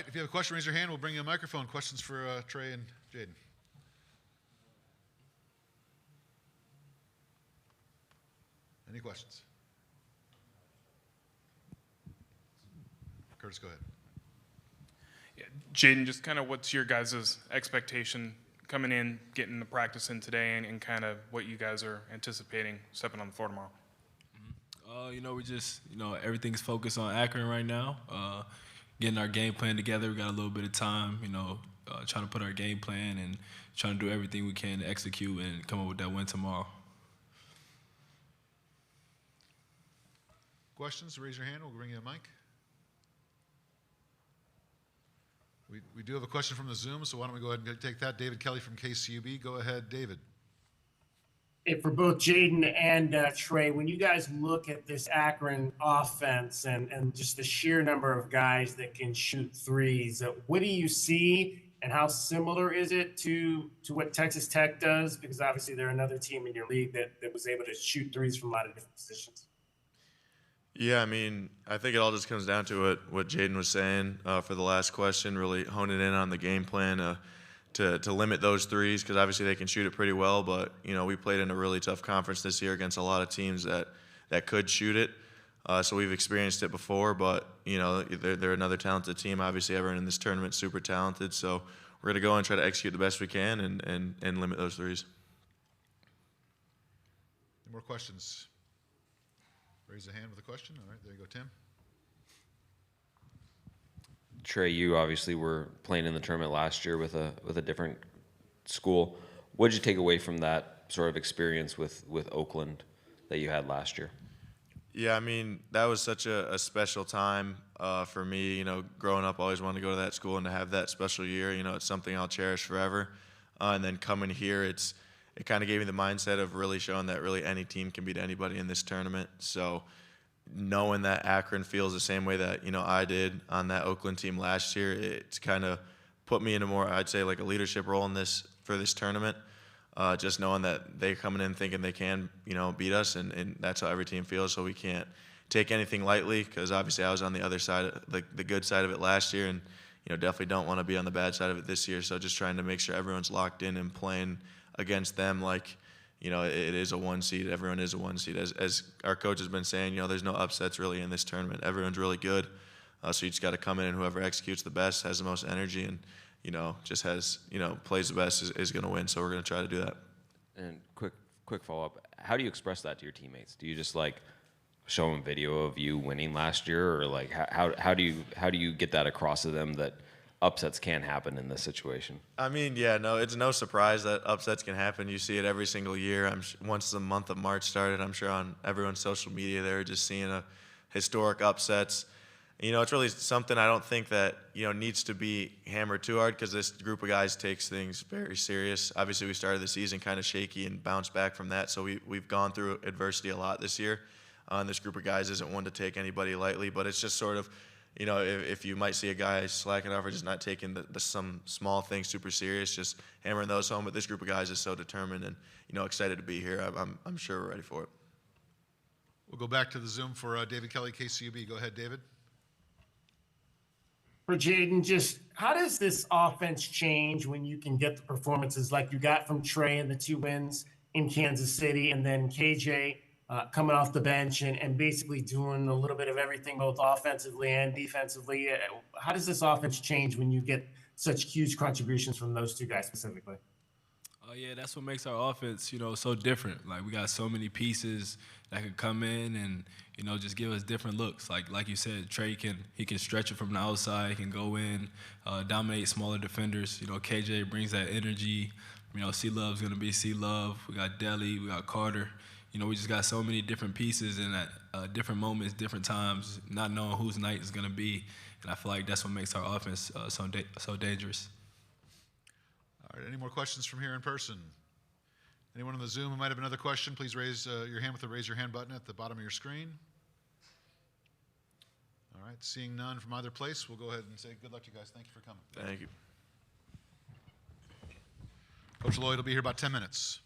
right, if you have a question, raise your hand. We'll bring you a microphone. Questions for Trey and Jaden? Any questions? Curtis, go ahead. Yeah, Jaden, just kind of what's your guys' expectation coming in, getting the practice in today, and kind of what you guys are anticipating stepping on the floor tomorrow? We just, everything's focused on Akron right now. Getting our game plan together. We got a little bit of time, trying to put our game plan and trying to do everything we can to execute and come up with that win tomorrow. Questions? Raise your hand. We'll bring you a mic. We do have a question from the Zoom, so why don't we go ahead and take that. David Kelly from KCUB. Go ahead, David. Hey, for both Jaden and Trey, when you guys look at this Akron offense and just the sheer number of guys that can shoot threes, what do you see and how similar is it to what Texas Tech does? Because obviously they're another team in your league that was able to shoot threes from a lot of different positions. Yeah, I mean, I think it all just comes down to what Jaden was saying for the last question, really honing in on the game plan to limit those threes, because obviously they can shoot it pretty well, but, we played in a really tough conference this year against a lot of teams that could shoot it. So we've experienced it before, but, they're another talented team. Obviously, everyone in this tournament is super talented, so we're going to go and try to execute the best we can and limit those threes. Any more questions? Raise a hand with a question. All right, there you go, Tim. Trey, you obviously were playing in the tournament last year with a different school. What did you take away from that sort of experience with Oakland that you had last year? Yeah, I mean, that was such a special time for me. Growing up, I always wanted to go to that school and to have that special year. It's something I'll cherish forever. And then coming here, it kind of gave me the mindset of really showing that really any team can beat anybody in this tournament. So knowing that Akron feels the same way that, I did on that Oakland team last year, it's kind of put me in a more, I'd say, like a leadership role for this tournament. Just knowing that they're coming in thinking they can, beat us, and that's how every team feels. So we can't take anything lightly, because obviously I was on the other side, the good side of it last year, and, definitely don't want to be on the bad side of it this year. So just trying to make sure everyone's locked in and playing against them like, it is a one seed. Everyone is a one seed. As our coach has been saying, there's no upsets really in this tournament. Everyone's really good. So you just got to come in, and whoever executes the best, has the most energy, and, just has, plays the best is going to win. So we're going to try to do that. And quick follow-up. How do you express that to your teammates? Do you just show them video of you winning last year, or how do you get that across to them that upsets can happen in this situation? I mean, yeah, no, it's no surprise that upsets can happen. You see it every single year. Once the month of March started, I'm sure on everyone's social media they were just seeing historic upsets. It's really something I don't think that, needs to be hammered too hard, because this group of guys takes things very serious. Obviously, we started the season kind of shaky and bounced back from that, so we've gone through adversity a lot this year. And this group of guys isn't one to take anybody lightly, but it's just sort of, if you might see a guy slacking off or just not taking some small things super serious, just hammering those home. But this group of guys is so determined and, excited to be here. I'm sure we're ready for it. We'll go back to the Zoom for David Kelly, KCUB. Go ahead, David. For Jaden, just how does this offense change when you can get the performances like you got from Trey in the 2 wins in Kansas City, and then KJ coming off the bench and basically doing a little bit of everything, both offensively and defensively? How does this offense change when you get such huge contributions from those 2 guys specifically? Yeah, that's what makes our offense, so different. We got so many pieces that can come in and, just give us different looks. Like you said, Trey he can stretch it from the outside, he can go in, dominate smaller defenders. KJ brings that energy. C-Love's going to be C-Love. We got Deli, we got Carter. We just got so many different pieces and at different moments, different times, not knowing whose night is going to be. And I feel like that's what makes our offense so dangerous. All right, any more questions from here in person? Anyone on the Zoom who might have another question, please raise your hand with the raise your hand button at the bottom of your screen. All right, seeing none from either place, we'll go ahead and say good luck to you guys. Thank you for coming. Thank you. Coach Lloyd will be here about 10 minutes.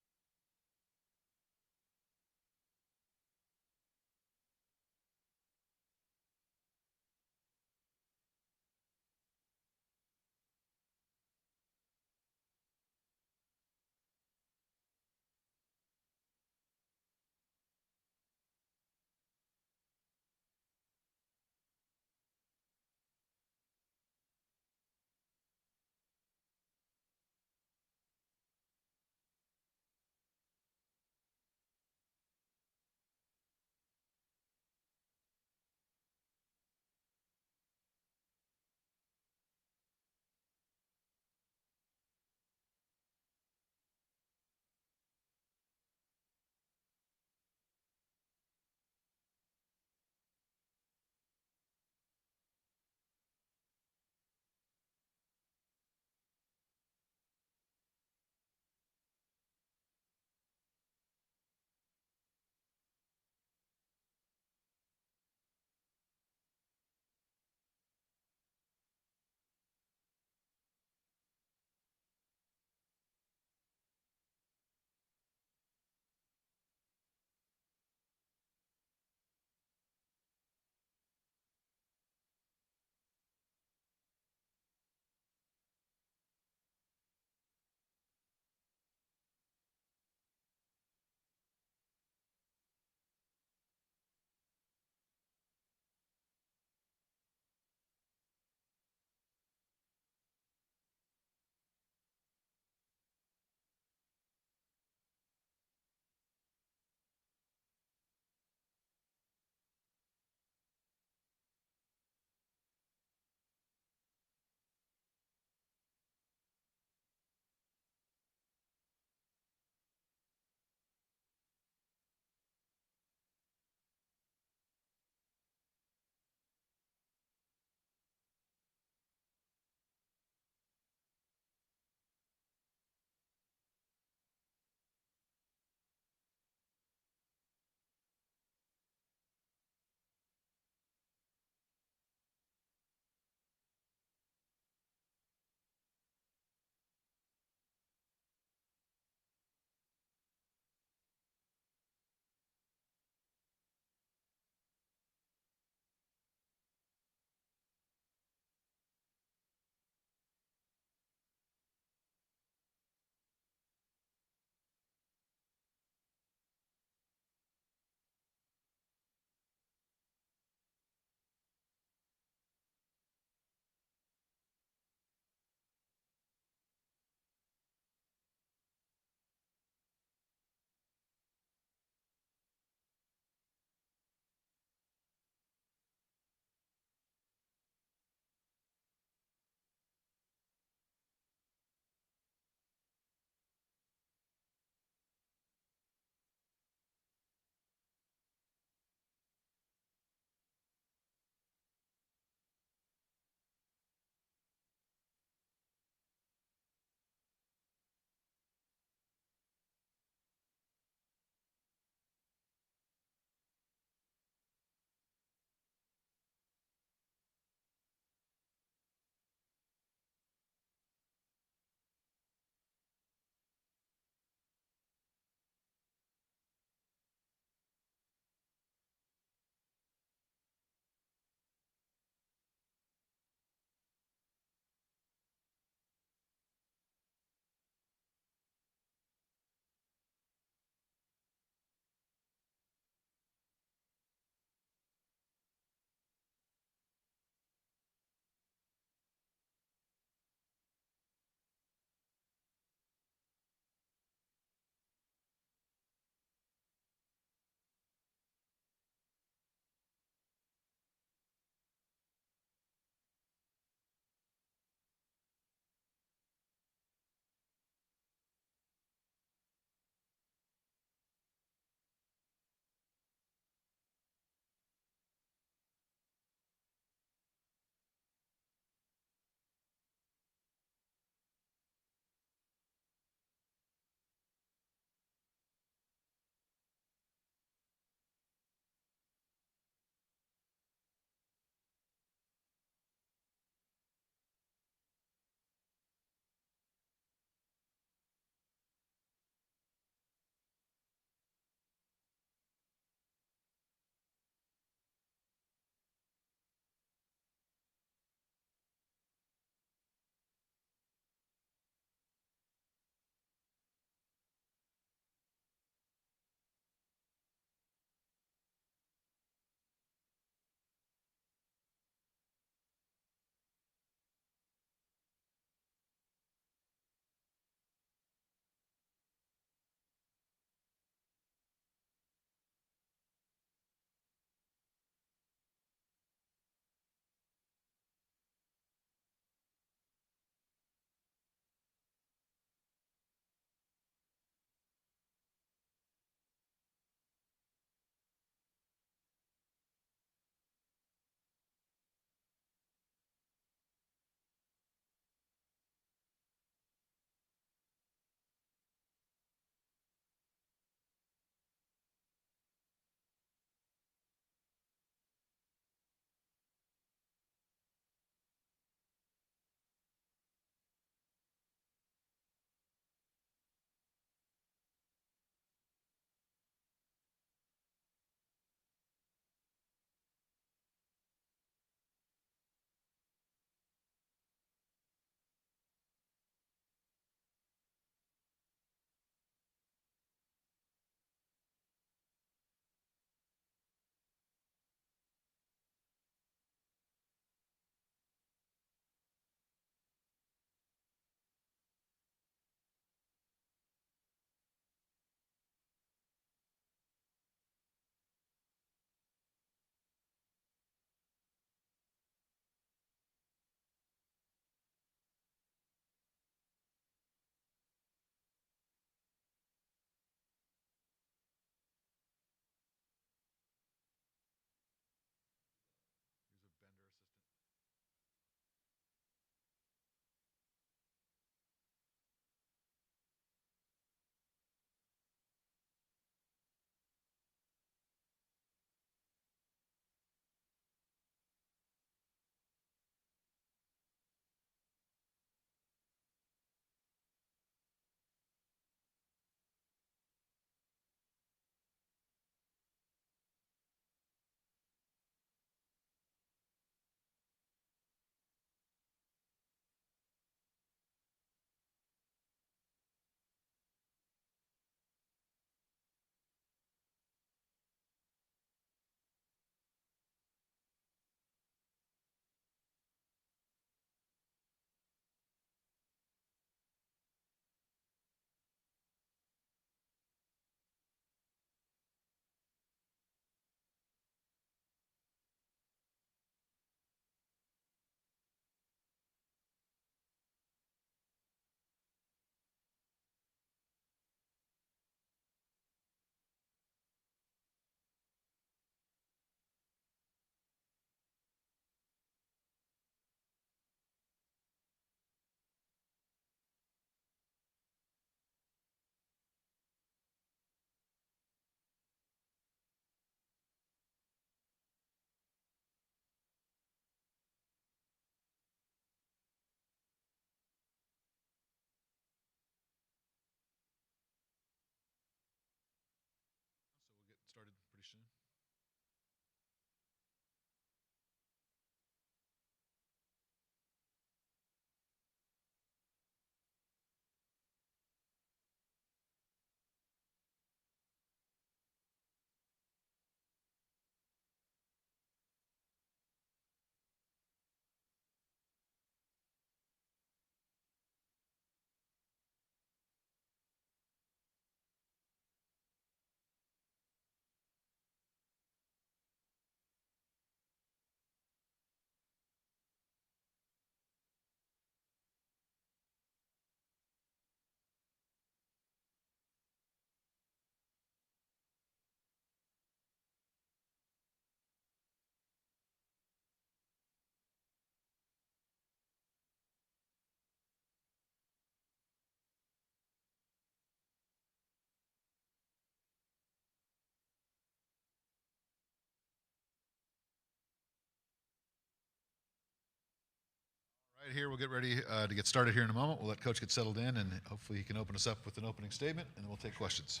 here. We'll get ready to get started here in a moment. We'll let Coach get settled in, and hopefully he can open us up with an opening statement, and then we'll take questions.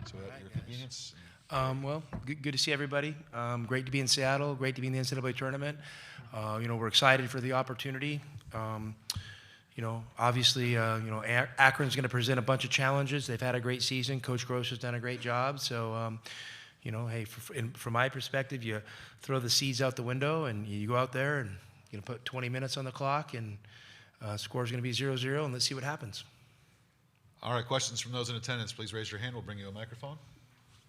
So at your convenience. Well, good to see everybody. Great to be in Seattle. Great to be in the NCAA tournament. We're excited for the opportunity. Obviously, Akron's going to present a bunch of challenges. They've had a great season. Coach Gross has done a great job. So, hey, from my perspective, you throw the seeds out the window and you go out there and put 20 minutes on the clock, and score's going to be 0-0, and let's see what happens. All right, questions from those in attendance, please raise your hand. We'll bring you a microphone.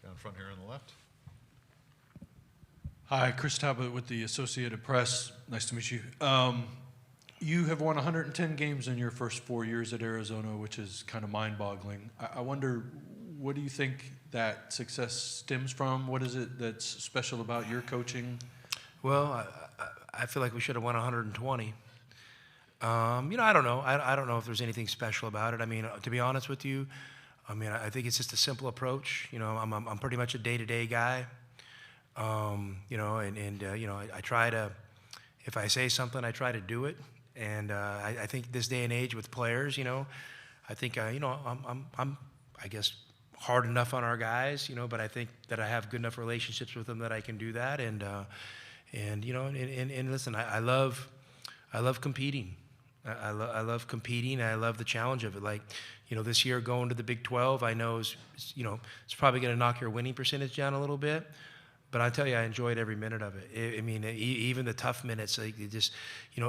Down front here on the left. Hi, Chris Talbot with the Associated Press. Nice to meet you. You have won 110 games in your first 4 years at Arizona, which is kind of mind-boggling. I wonder, what do you think that success stems from? What is it that's special about your coaching? Well, I feel like we should have won 120. I don't know. I don't know if there's anything special about it. I mean, to be honest with you, I think it's just a simple approach. I'm pretty much a day-to-day guy. I try to, if I say something, I try to do it. And I think this day and age with players, I think, I'm I guess, hard enough on our guys, but I think that I have good enough relationships with them that I can do that. And listen, I love competing. I love competing. I love the challenge of it. Like, this year going to the Big 12, I know it's probably going to knock your winning percentage down a little bit. But I tell you, I enjoyed every minute of it. Even the tough minutes, like just,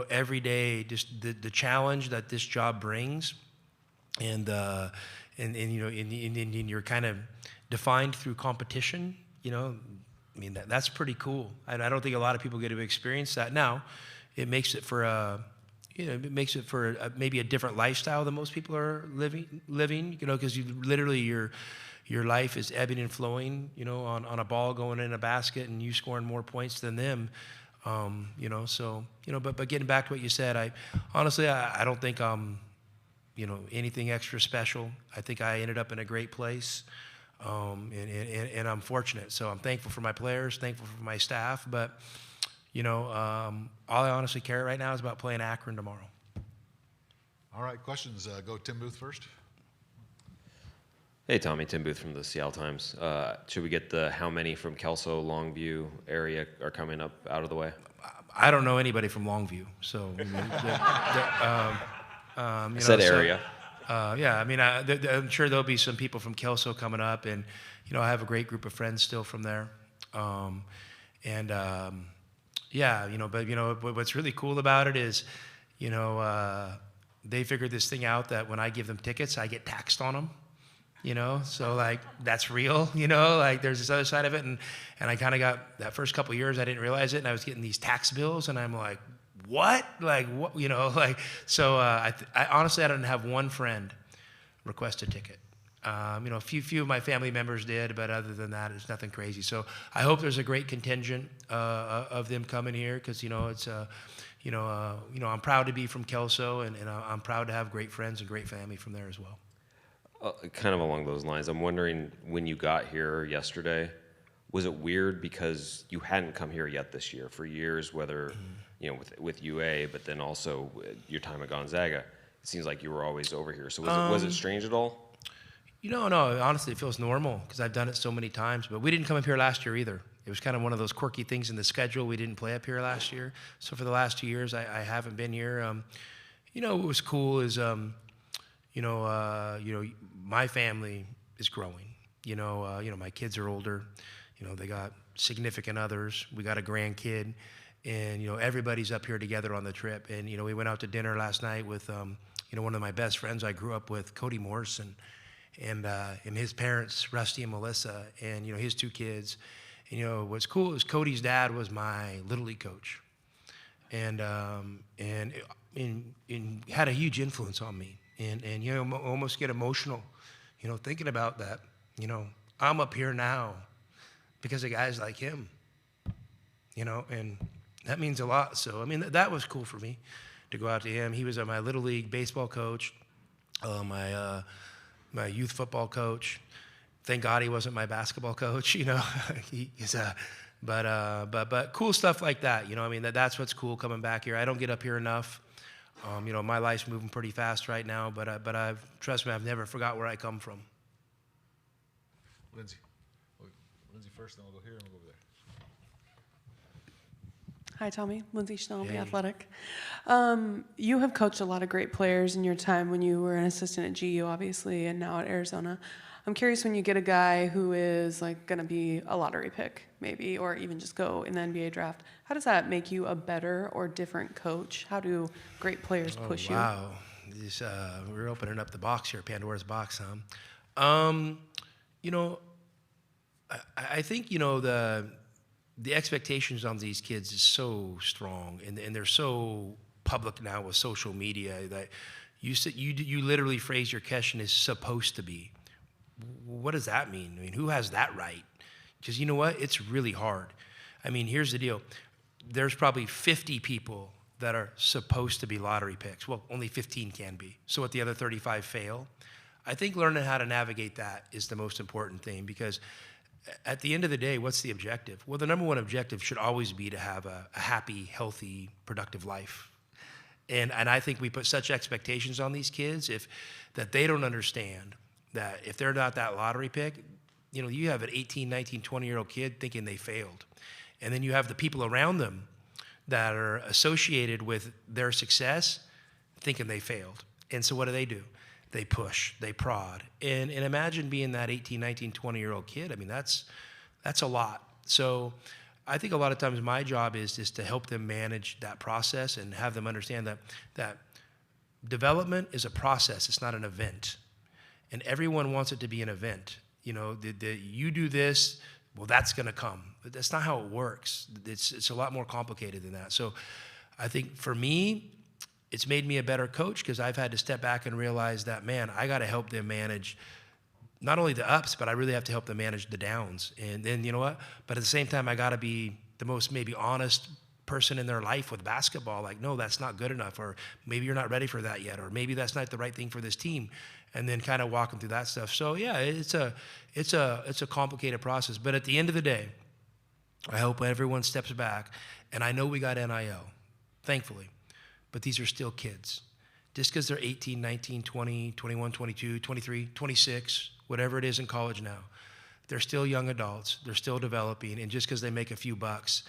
every day, just the challenge that this job brings, and you're kind of defined through competition. That's pretty cool. I don't think a lot of people get to experience that. Now, it makes it for maybe a different lifestyle than most people are living. Because you literally your life is ebbing and flowing, on a ball going in a basket and you scoring more points than them, but getting back to what you said, I don't think I'm, anything extra special. I think I ended up in a great place, and I'm fortunate. So I'm thankful for my players, thankful for my staff, but, all I honestly care right now is about playing Akron tomorrow. All right, questions. Go Tim Booth first. Hey, Tommy, Tim Booth from the Seattle Times. Should we get the how many from Kelso, Longview area are coming up out of the way? I don't know anybody from Longview, so. I said area. I'm sure there'll be some people from Kelso coming up, and, I have a great group of friends still from there. But what's really cool about it is, they figured this thing out that when I give them tickets, I get taxed on them. So like that's real, like there's this other side of it. And I kind of got that first couple of years, I didn't realize it. And I was getting these tax bills and I'm like, what? So I honestly, I didn't have one friend request a ticket. A few of my family members did, but other than that, it's nothing crazy. So I hope there's a great contingent of them coming here because, it's I'm proud to be from Kelso and I'm proud to have great friends and great family from there as well. Kind of along those lines, I'm wondering when you got here yesterday, was it weird because you hadn't come here yet this year for years, whether, with UA, but then also your time at Gonzaga? It seems like you were always over here. So was it strange at all? No, honestly, it feels normal because I've done it so many times. But we didn't come up here last year either. It was kind of one of those quirky things in the schedule. We didn't play up here last year. So for the last 2 years, I haven't been here. What was cool is, my family is growing. My kids are older. They got significant others. We got a grandkid, and everybody's up here together on the trip. And we went out to dinner last night with one of my best friends I grew up with, Cody Morrison, and his parents, Rusty and Melissa, and his two kids. And what's cool is Cody's dad was my Little League coach, and had a huge influence on me. And almost get emotional, thinking about that. I'm up here now because of guys like him, and that means a lot. So, that was cool for me to go out to him. He was my Little League baseball coach, my youth football coach. Thank God he wasn't my basketball coach, but cool stuff like that. That's what's cool coming back here. I don't get up here enough. My life's moving pretty fast right now, but I've trust me, I've never forgot where I come from. Lindsay. Lindsay first, then we'll go here and we'll go over there. Hi, Tommy. Lindsay Schnell, The Hey. Athletic. You have coached a lot of great players in your time when you were an assistant at GU, obviously, and now at Arizona. I'm curious, when you get a guy who is like going to be a lottery pick, maybe, or even just go in the NBA draft, how does that make you a better or different coach? How do great players push you? Wow. We're opening up the box here, Pandora's box, huh? I think, the expectations on these kids is so strong, and they're so public now with social media that you literally phrase your question as supposed to be. What does that mean? I mean, who has that right? Because you know what? It's really hard. I mean, here's the deal. There's probably 50 people that are supposed to be lottery picks. Well, only 15 can be. So what, the other 35 fail? I think learning how to navigate that is the most important thing, because at the end of the day, what's the objective? Well, the number one objective should always be to have a happy, healthy, productive life. And I think we put such expectations on these kids that they don't understand that if they're not that lottery pick, you have an 18, 19, 20-year-old kid thinking they failed. And then you have the people around them that are associated with their success thinking they failed. And so what do? They push, they prod. And imagine being that 18, 19, 20-year-old kid. I mean, that's a lot. So I think a lot of times my job is just to help them manage that process and have them understand that development is a process. It's not an event. And everyone wants it to be an event. You do this, well, that's going to come. But that's not how it works. It's a lot more complicated than that. So I think for me, it's made me a better coach, because I've had to step back and realize that, man, I got to help them manage not only the ups, but I really have to help them manage the downs. And then, you know what? But at the same time, I got to be the most maybe honest person in their life with basketball. Like, no, that's not good enough, or maybe you're not ready for that yet, or maybe that's not the right thing for this team. And then kind of walk them through that stuff. So yeah, it's a complicated process. But at the end of the day, I hope everyone steps back. And I know we got NIL, thankfully. But these are still kids. Just because they're 18, 19, 20, 21, 22, 23, 26, whatever it is in college now, they're still young adults. They're still developing. And just because they make a few bucks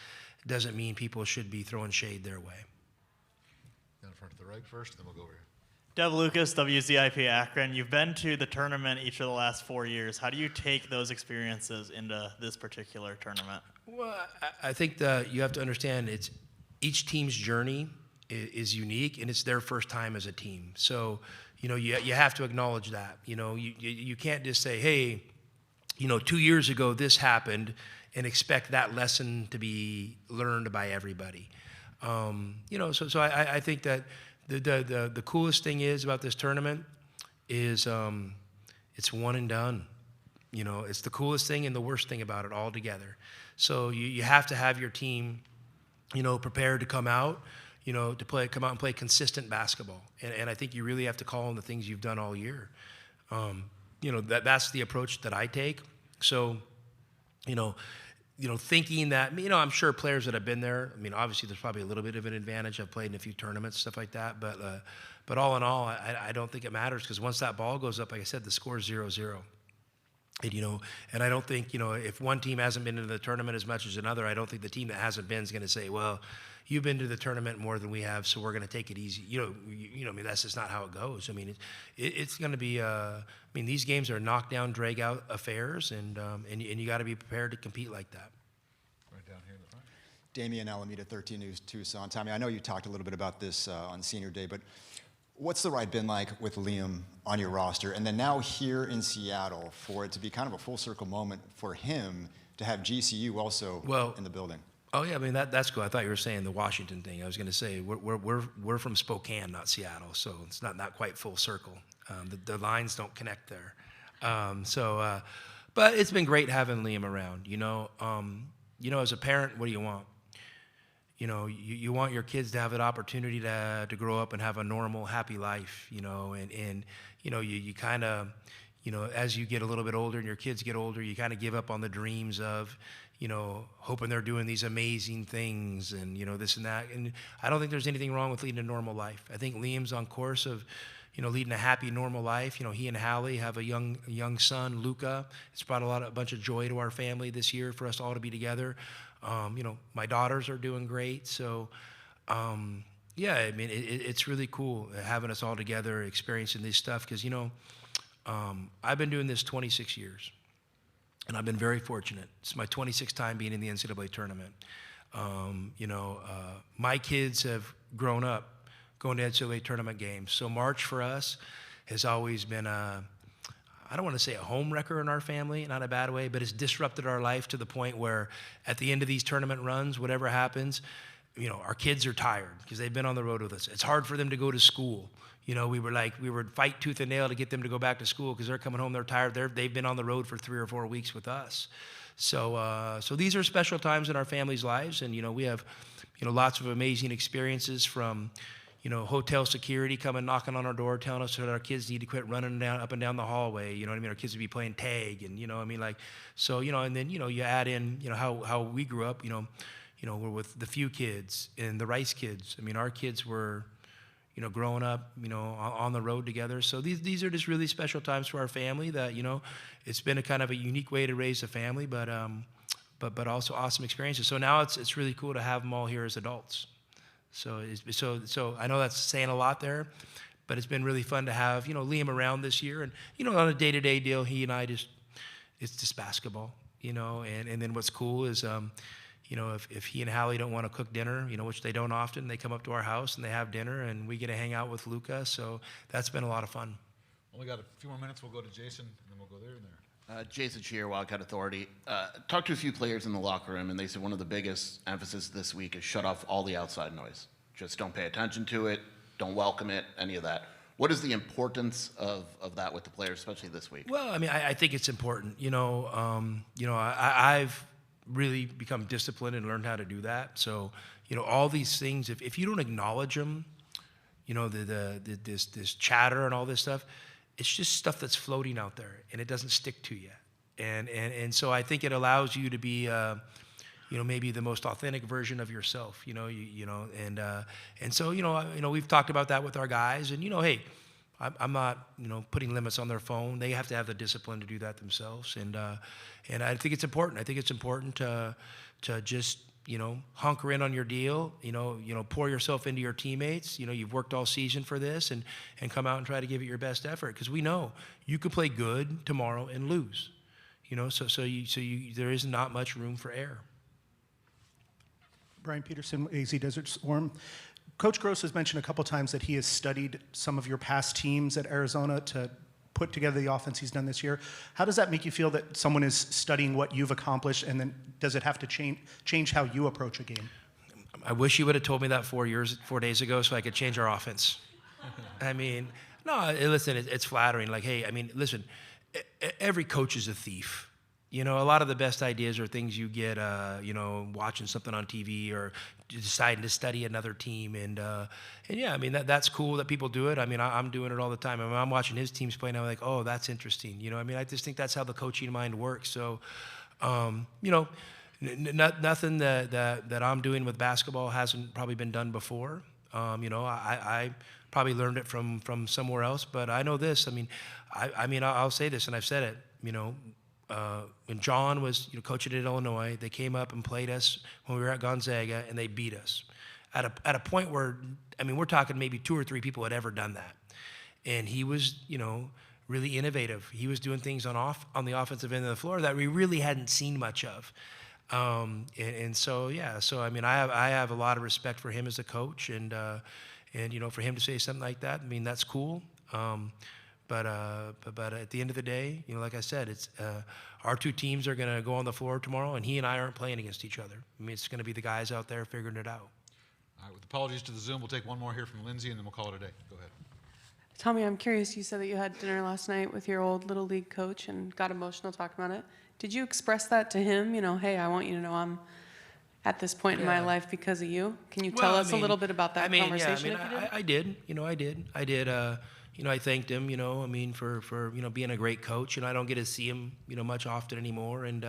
doesn't mean people should be throwing shade their way. Down in front to the right first, then we'll go over here. Dev Lucas, WZIP Akron. You've been to the tournament each of the last 4 years. How do you take those experiences into this particular tournament? Well, I think that you have to understand each team's journey is unique, and it's their first time as a team. So, you have to acknowledge that. You can't just say, hey, 2 years ago this happened, and expect that lesson to be learned by everybody. So I think that the coolest thing is about this tournament is it's one and done. It's the coolest thing and the worst thing about it all together. So you have to have your team, prepared to come out, come out and play consistent basketball. And I think you really have to call on the things you've done all year. That's the approach that I take. So, thinking that, I'm sure players that have been there, obviously there's probably a little bit of an advantage. I've played in a few tournaments, stuff like that. But all in all, I don't think it matters, because once that ball goes up, like I said, the score is 0-0. And I don't think, if one team hasn't been into the tournament as much as another, I don't think the team that hasn't been is going to say, well, you've been to the tournament more than we have, so we're going to take it easy. That's just not how it goes. It's going to be, these games are knockdown, drag-out affairs, and you got to be prepared to compete like that. Right down here in the front. Damian Alameda, 13 News Tucson. Tommy, I know you talked a little bit about this on Senior Day, but what's the ride been like with Liam on your roster? And then now here in Seattle, for it to be kind of a full circle moment for him to have GCU also in the building. Oh yeah, that's cool. I thought you were saying the Washington thing. I was going to say we're from Spokane, not Seattle, so it's not quite full circle. The lines don't connect there. But it's been great having Liam around. As a parent, what do you want? You want your kids to have an opportunity to grow up and have a normal, happy life. You kind of as you get a little bit older and your kids get older, you kind of give up on the dreams of, hoping they're doing these amazing things and, this and that. And I don't think there's anything wrong with leading a normal life. I think Liam's on course of, leading a happy, normal life. He and Hallie have a young son, Luca. It's brought a bunch of joy to our family this year for us all to be together. My daughters are doing great. So, yeah, I mean, it's really cool having us all together, experiencing this stuff. Because, I've been doing this 26 years, and I've been very fortunate. It's my 26th time being in the NCAA tournament. My kids have grown up going to NCAA tournament games. So March for us has always been I don't want to say a home wrecker in our family, not a bad way, but it's disrupted our life to the point where at the end of these tournament runs, whatever happens, our kids are tired because they've been on the road with us. It's hard for them to go to school. We would fight tooth and nail to get them to go back to school because they're coming home, they're tired. They've been on the road for 3 or 4 weeks with us. So these are special times in our family's lives, and we have, lots of amazing experiences from, hotel security coming knocking on our door, telling us that our kids need to quit running up and down the hallway. Our kids would be playing tag, and and then you add in, how we grew up. We're with the Few kids and the Rice kids. I mean, our kids were, growing up, on the road together. So these are just really special times for our family that, it's been a kind of a unique way to raise a family, but also awesome experiences. So now it's really cool to have them all here as adults. So I know that's saying a lot there, but it's been really fun to have, Liam around this year. And, on a day-to-day deal, he and I it's just basketball, and then what's cool is, if he and Hallie don't want to cook dinner, which they don't often, they come up to our house and they have dinner, and we get to hang out with Luca. So that's been a lot of fun. Only got a few more minutes. We'll go to Jason, and then we'll go there and there. Jason Shear, Wildcat Authority. Talked to a few players in the locker room, and they said one of the biggest emphasis this week is shut off all the outside noise. Just don't pay attention to it, don't welcome it, any of that. What is the importance of that with the players, especially this week? Well, I mean, I think it's important. I've really become disciplined and learned how to do that. So, all these things, if you don't acknowledge them, this chatter and all this stuff, it's just stuff that's floating out there and it doesn't stick to you. And so I think it allows you to be, maybe the most authentic version of yourself, and so, we've talked about that with our guys, and, hey, I'm not, putting limits on their phone. They have to have the discipline to do that themselves. And I think it's important. I think it's important to just, hunker in on your deal, pour yourself into your teammates. You've worked all season for this, and come out and try to give it your best effort. Because we know you could play good tomorrow and lose, so there is not much room for error. Brian Peterson, AZ Desert Storm. Coach Gross has mentioned a couple times that he has studied some of your past teams at Arizona to put together the offense he's done this year. How does that make you feel that someone is studying what you've accomplished, and then does it have to change how you approach a game? I wish you would have told me that 4 days ago so I could change our offense. I mean, no, listen, it's flattering. Like, hey, I mean, listen, every coach is a thief. A lot of the best ideas are things you get, watching something on TV or deciding to study another team. And yeah, I mean, that's cool that people do it. I mean, I'm doing it all the time. I mean, I'm watching his teams play and I'm like, oh, that's interesting. I mean, I just think that's how the coaching mind works. So, nothing that I'm doing with basketball hasn't probably been done before. I probably learned it from somewhere else, but I know this. I mean, I'll say this, and I've said it, when John was coaching at Illinois, they came up and played us when we were at Gonzaga, and they beat us at a point where, I mean, we're talking maybe 2 or 3 people had ever done that, and he was really innovative. He was doing things on the offensive end of the floor that we really hadn't seen much of, and so yeah. So I mean, I have a lot of respect for him as a coach, and for him to say something like that, I mean, that's cool. But at the end of the day, like I said, it's our 2 teams are going to go on the floor tomorrow, and he and I aren't playing against each other. I mean, it's going to be the guys out there figuring it out. All right, with apologies to the Zoom, we'll take one more here from Lindsay, and then we'll call it a day. Go ahead. Tommy, I'm curious. You said that you had dinner last night with your old Little League coach and got emotional talking about it. Did you express that to him? Hey, I want you to know I'm at this point in my life because of you. Can you tell us a little bit about that conversation? I did. I did. I thanked him, I mean, for being a great coach. I don't get to see him, much often anymore. And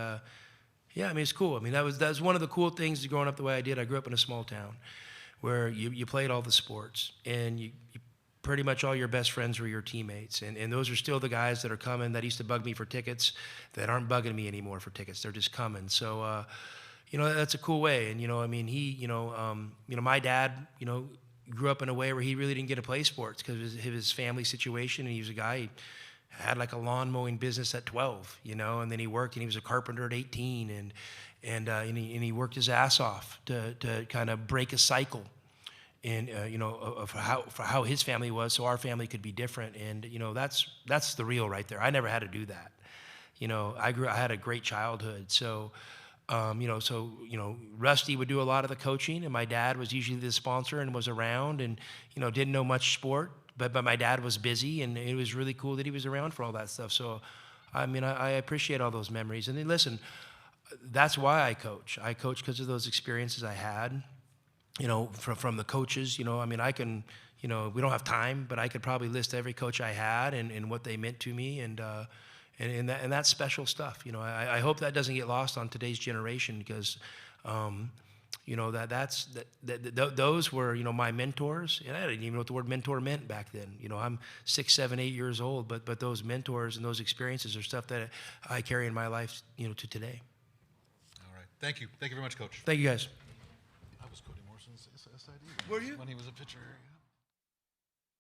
yeah, I mean, it's cool. I mean, that was one of the cool things growing up the way I did. I grew up in a small town where you played all the sports, and you pretty much all your best friends were your teammates. And those are still the guys that are coming that used to bug me for tickets that aren't bugging me anymore for tickets. They're just coming. So, that's a cool way. And, I mean, my dad, grew up in a way where he really didn't get to play sports because of his family situation. And he was a guy, he had like a lawn mowing business at 12, and then he worked, and he was a carpenter at 18. And he worked his ass off to kind of break a cycle. And of how his family was, so our family could be different. And that's the real right there. I never had to do that. I had a great childhood. So, Rusty would do a lot of the coaching, and my dad was usually the sponsor and was around, and didn't know much sport, but my dad was busy, and it was really cool that he was around for all that stuff. So, I mean, I appreciate all those memories. And then listen, that's why I coach. I coach because of those experiences I had. From the coaches, I mean, I can, we don't have time, but I could probably list every coach I had and what they meant to me, and that's special stuff. I hope that doesn't get lost on today's generation because, those were, my mentors, and I didn't even know what the word mentor meant back then. I'm 6, 7, 8 years old, but those mentors and those experiences are stuff that I carry in my life, to today. All right. Thank you. Thank you very much, Coach. Thank you, guys. I was Cody Morrison's SID. Were you? When he was a pitcher.